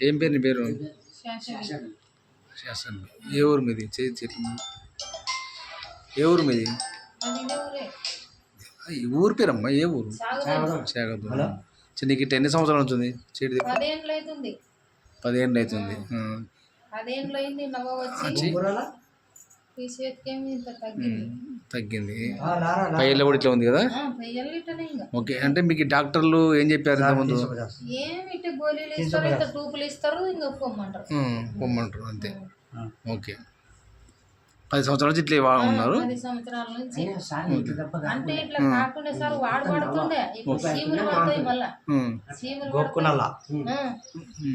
ఏం పేరు నీ పేరు? శాసనం. శాసన్. ఏ ఊరు మీది? చెట్లు ఏ ఊరు మీది? అది ఇదే ఊరే. ఈ ఊరు పేరమ్మా ఏ ఊరు? సాగుదల. శాఖ. నీకు ఇట్లా ఎన్ని సంవత్సరాలు అవుతుంది చెడు? 10 ఏళ్ళు అవుతుంది. 10 ఏళ్ళు అవుతుంది. 10 ఏళ్ళు అయింది. నవ్వ వచ్చి ఈ చేతికేమి ఇంత తగ్గింది. తగ్గింది. 5 ఏళ్ళ కూడా ఇట్లా ఉంది కదా? 10 ఏళ్ళు ఇట్టనే ఇంకా. ఓకే, అంటే మీకు డాక్టర్లు ఏం చెప్పారు ఇంతకుముందు? ఏమి ఇట్ట గోళీలు ఇస్తారు, ఇంత టూపులు ఇస్తారు, ఇంకా పొమ్మంటారు. పొమ్మంటారు అంతే. ఓకే, 10 సంవత్సరాల నుంచి ఇట్లా ఉన్నారు. 10 సంవత్సరాల నుంచి అంటే ఇట్లా కాకుండా సార్ వాడుతుండే. ఇప్పుడు సీములు పడతాయి మళ్ళా. సీములు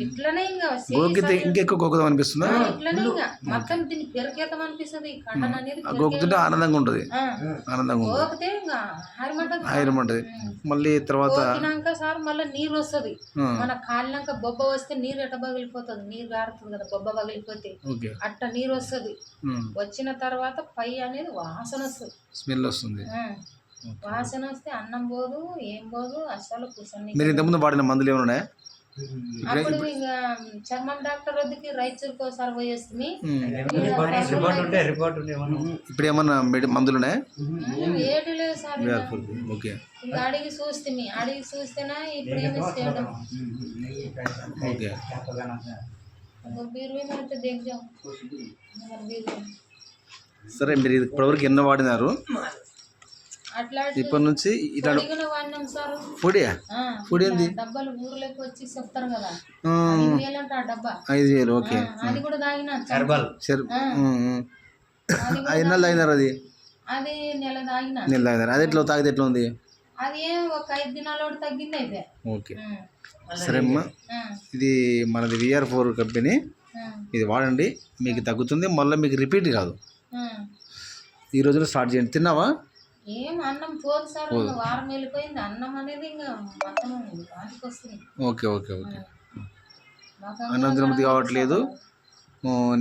ఇట్లనే ఇంకా గోకితే ఇంకెక్కువ గోకుదాం అనిపిస్తుందా? ఇట్లనే ఇంకా మొత్తం దీన్ని పెరికేతం అనిపిస్తుంది. కండన అనేది గోకుతుంటే ఆనందంగా ఉంటుంది. గోకితే ఇంకా ఆయిరమంటది. మళ్ళీ తర్వాత సార్ మళ్ళీ నీరు వస్తుంది. మన కాలినాక బొబ్బ వస్తే నీరు ఎట్ట పగిలిపోతుంది. నీరు గారుతుంది కదా, బొబ్బ పగిలిపోతే అట్ట నీరు వస్తుంది. వచ్చిన తర్వాత పై అనేది వాసన వస్తుంది, స్మెల్ వస్తుంది. వాసన వస్తే అన్నం పోదు, ఏం పోదు అసలు. మీరు ఇంతకుముందు వాడిన మందులు ఏమైనా? అప్పుడు ఇక చర్మం డాక్టర్ వద్దకి రైతులకు ఒకసారి పోయేస్తుంది. ఇప్పుడు ఏమన్నా మందులు ఉన్నాయా? ఏటి లేదు సార్. ఓకే, ఇంకా అడిగి చూస్తేనే ఇప్పుడు ఏమి చేయడం. ఓకే, సరే. మీరు ఇప్పటివరకు ఎన్నో వాడినారు? ఇప్పటి నుంచి ఇట్లా పొడియా? పొడి ఏంది? డబ్బాలు ఊర్లోకి వచ్చి చెప్తారు కదా, 5,000. ఓకే, అది కూడా తాగిన. 5 నెలలు తాగినారు? అది నెల తాగిన. అది ఎట్లా తాగితే ఎట్లా ఉంది? అది ఒక 5 దినాలు తగ్గింది అయితే. ఓకే, సరే అమ్మా. ఇది మనది VR4 కంపెనీ. ఇది వాడండి, మీకు తగ్గుతుంది. మళ్ళీ మీకు రిపీట్ కాదు. ఈ రోజున స్టార్ట్ చేయండి. తిన్నావా? ఏం అన్నం పోదు సార్, వారం వెళ్ళిపోయింది. అన్నం అనేది ఇంకా మొత్తం వాటికి వస్తుంది. ఓకే, అన్నం తినబుద్ధి కావట్లేదు.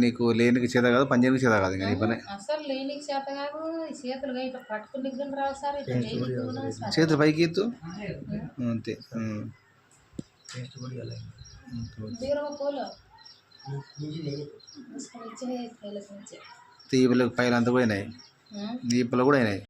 నీకు లేనికి చేత కాదు, పని చేయడానికి చేత కాదు. ఇంకా పని అసలు లేనికి చేత కాదు. చేతులు ఇట్లా పట్టుకుని రావు సార్. చేతులు పైకి ఎత్తు అంతే. తీపలకు పైలు అంతా పోయినాయి, దీపలు కూడా అయినాయి.